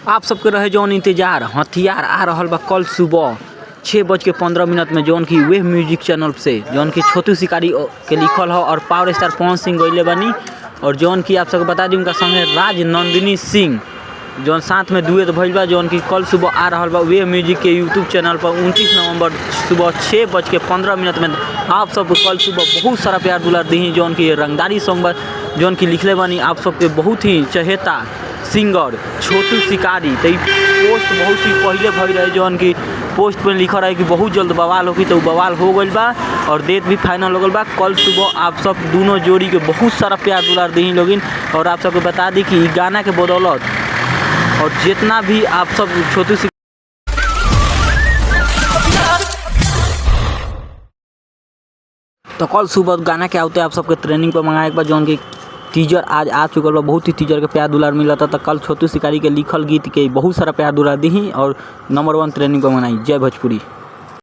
आप सबके रहे जौन इंतजार हथियार आ रहा बा कल सुबह 6:15 में जौन की वे म्यूजिक चैनल से जौन की छोटू शिकारी के लिखल हो और पावर स्टार पवन सिंह गईले बनी और जौन की आप सबको बता दी उनका संगे राज नंदिनी सिंह जौन साथ में डुएट भइल बा जौन की कल सुबह आ रहा बा वे म्यूजिक के यूट्यूब चैनल पर 29 नवंबर सुबह 6:15 में आप सब कल सुबह बहुत सारा प्यार दुलार दी जौन की रंगदारी सॉन्ग बा जौन की लिखले बनी आप सबके बहुत ही चहेता सिंगर छोटू शिकारी तो पोस्ट बहुत ही पहले भई रहे जौन की पोस्ट पर लिखा रहे कि बहुत जल्द बवाल होगी तो बवाल हो गई बा और डेट भी फाइनल हो गई बा। कल सुबह आप सब दोनों जोड़ी के बहुत सारा प्यार दुलार दी लोगिन और आप सबको बता दी कि गाना के बदौलत और जितना भी आप सब छोटू तो कल सुबह गाना के आते आप सबके ट्रेनिंग पर मंगाए एक बार जौन की टीजर आज आ चुकल बा बहुत ही टीजर के प्यार दुलार मिला था तो कल छोटू शिकारी के लिखल गीत के बहुत सारा प्यार दुलार दी और नंबर 1 ट्रेनिंग पर मनाई। जय भोजपुरी।